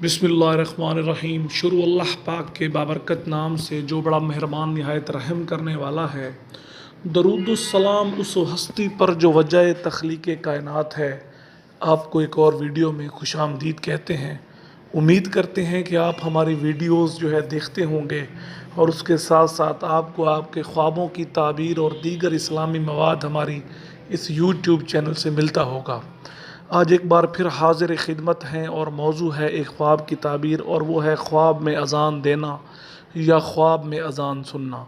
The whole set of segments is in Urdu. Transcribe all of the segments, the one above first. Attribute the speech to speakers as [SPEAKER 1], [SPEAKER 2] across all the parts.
[SPEAKER 1] بسم اللہ الرحمن الرحیم۔ شروع اللہ پاک کے بابرکت نام سے جو بڑا مہربان نہایت رحم کرنے والا ہے۔ درود السلام اس ہستی پر جو وجہ تخلیق کائنات ہے۔ آپ کو ایک اور ویڈیو میں خوش آمدید کہتے ہیں۔ امید کرتے ہیں کہ آپ ہماری ویڈیوز دیکھتے ہوں گے اور اس کے ساتھ ساتھ آپ کو آپ کے خوابوں کی تعبیر اور دیگر اسلامی مواد ہماری اس یوٹیوب چینل سے ملتا ہوگا۔ آج ایک بار پھر حاضر خدمت ہیں اور موضوع ہے ایک خواب کی تعبیر، اور وہ ہے خواب میں اذان دینا یا خواب میں اذان سننا۔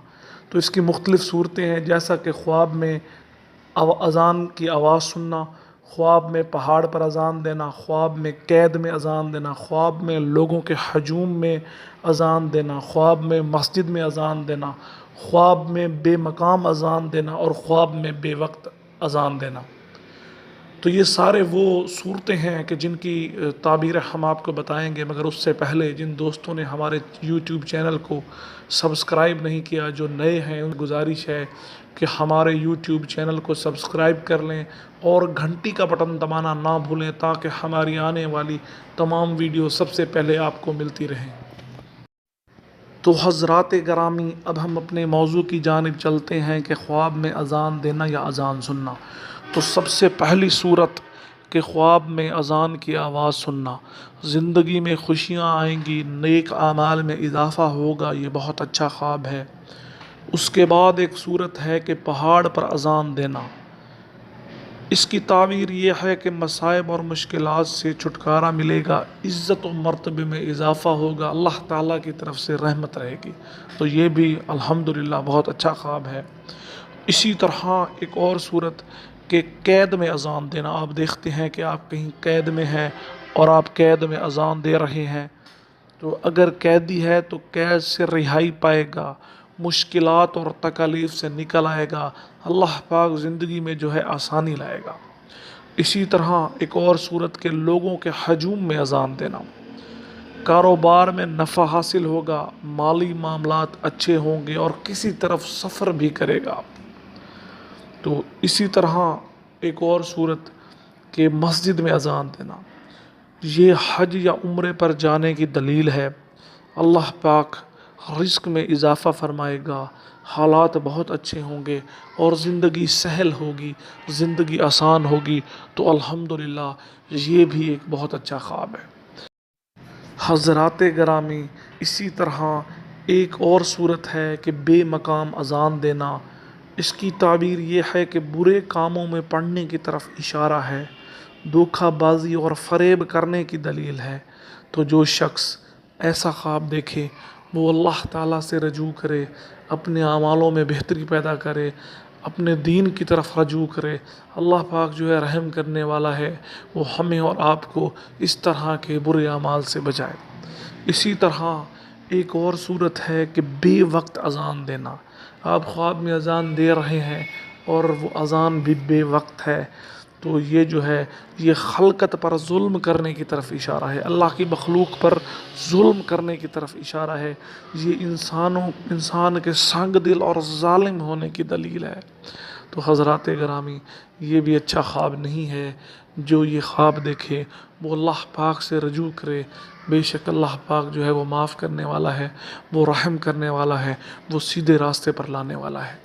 [SPEAKER 1] تو اس کی مختلف صورتیں ہیں، جیسا کہ خواب میں اذان کی آواز سننا، خواب میں پہاڑ پر اذان دینا، خواب میں قید میں اذان دینا، خواب میں لوگوں کے ہجوم میں اذان دینا، خواب میں مسجد میں اذان دینا، خواب میں بے مقام اذان دینا اور خواب میں بے وقت اذان دینا۔ تو یہ سارے وہ صورتیں ہیں کہ جن کی تعبیر ہم آپ کو بتائیں گے، مگر اس سے پہلے جن دوستوں نے ہمارے یوٹیوب چینل کو سبسکرائب نہیں کیا، جو نئے ہیں، ان گزارش ہے کہ ہمارے یوٹیوب چینل کو سبسکرائب کر لیں اور گھنٹی کا بٹن دبانا نہ بھولیں تاکہ ہماری آنے والی تمام ویڈیو سب سے پہلے آپ کو ملتی رہیں۔ تو حضرات گرامی، اب ہم اپنے موضوع کی جانب چلتے ہیں کہ خواب میں اذان دینا یا اذان سننا۔ تو سب سے پہلی صورت کہ خواب میں اذان کی آواز سننا، زندگی میں خوشیاں آئیں گی، نیک اعمال میں اضافہ ہوگا، یہ بہت اچھا خواب ہے۔ اس کے بعد ایک صورت ہے کہ پہاڑ پر اذان دینا۔ اس کی تعبیر یہ ہے کہ مصائب اور مشکلات سے چھٹکارا ملے گا، عزت و مرتبے میں اضافہ ہوگا، اللہ تعالیٰ کی طرف سے رحمت رہے گی۔ تو یہ بھی الحمدللہ بہت اچھا خواب ہے۔ اسی طرح ایک اور صورت کہ قید میں اذان دینا۔ آپ دیکھتے ہیں کہ آپ کہیں قید میں ہیں اور آپ قید میں اذان دے رہے ہیں، تو اگر قیدی ہے تو قید سے رہائی پائے گا، مشکلات اور تکالیف سے نکل آئے گا، اللہ پاک زندگی میں آسانی لائے گا۔ اسی طرح ایک اور صورت کے لوگوں کے ہجوم میں اذان دینا، کاروبار میں نفع حاصل ہوگا، مالی معاملات اچھے ہوں گے اور کسی طرف سفر بھی کرے گا۔ تو اسی طرح ایک اور صورت کہ مسجد میں اذان دینا، یہ حج یا عمرے پر جانے کی دلیل ہے۔ اللہ پاک رزق میں اضافہ فرمائے گا، حالات بہت اچھے ہوں گے اور زندگی سہل ہوگی، زندگی آسان ہوگی۔ تو الحمدللہ یہ بھی ایک بہت اچھا خواب ہے۔ حضرات گرامی، اسی طرح ایک اور صورت ہے کہ بے مقام اذان دینا۔ اس کی تعبیر یہ ہے کہ برے کاموں میں پڑنے کی طرف اشارہ ہے، دھوکہ بازی اور فریب کرنے کی دلیل ہے۔ تو جو شخص ایسا خواب دیکھے وہ اللہ تعالیٰ سے رجوع کرے، اپنے اعمالوں میں بہتری پیدا کرے، اپنے دین کی طرف رجوع کرے۔ اللہ پاک رحم کرنے والا ہے، وہ ہمیں اور آپ کو اس طرح کے برے اعمال سے بچائے۔ اسی طرح ایک اور صورت ہے کہ بے وقت اذان دینا۔ آپ خواب میں اذان دے رہے ہیں اور وہ اذان بھی بے وقت ہے، تو یہ خلقت پر ظلم کرنے کی طرف اشارہ ہے، اللہ کی مخلوق پر ظلم کرنے کی طرف اشارہ ہے۔ یہ انسان کے سنگ دل اور ظالم ہونے کی دلیل ہے۔ تو حضرات گرامی، یہ بھی اچھا خواب نہیں ہے۔ جو یہ خواب دیکھے وہ اللہ پاک سے رجوع کرے، بے شک اللہ پاک وہ معاف کرنے والا ہے، وہ رحم کرنے والا ہے، وہ سیدھے راستے پر لانے والا ہے۔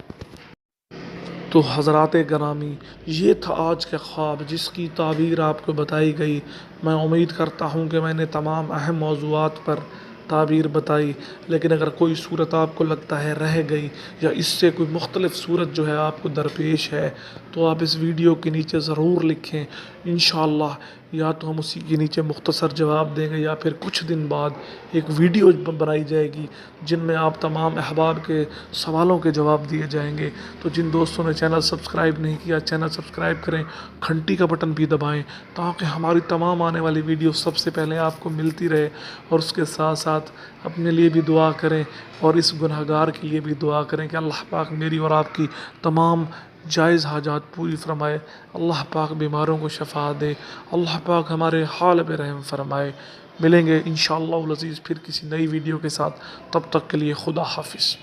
[SPEAKER 1] تو حضرات گرامی، یہ تھا آج کا خواب جس کی تعبیر آپ کو بتائی گئی۔ میں امید کرتا ہوں کہ میں نے تمام اہم موضوعات پر تعبیر بتائی، لیکن اگر کوئی صورت آپ کو لگتا ہے رہ گئی یا اس سے کوئی مختلف صورت آپ کو درپیش ہے، تو آپ اس ویڈیو کے نیچے ضرور لکھیں۔ انشاءاللہ یا تو ہم اسی کے نیچے مختصر جواب دیں گے یا پھر کچھ دن بعد ایک ویڈیو بنائی جائے گی جن میں آپ تمام احباب کے سوالوں کے جواب دیے جائیں گے۔ تو جن دوستوں نے چینل سبسکرائب نہیں کیا، چینل سبسکرائب کریں، گھنٹی کا بٹن بھی دبائیں تاکہ ہماری تمام آنے والی ویڈیو سب سے پہلے آپ کو ملتی رہے، اور اس کے ساتھ ساتھ اپنے لیے بھی دعا کریں اور اس گنہگار کے لیے بھی دعا کریں کہ اللہ پاک میری اور آپ کی تمام جائز حاجات پوری فرمائے، اللہ پاک بیماروں کو شفا دے، اللہ پاک ہمارے حال پہ رحم فرمائے۔ ملیں گے انشاءاللہ العزیز پھر کسی نئی ویڈیو کے ساتھ، تب تک کے لیے خدا حافظ۔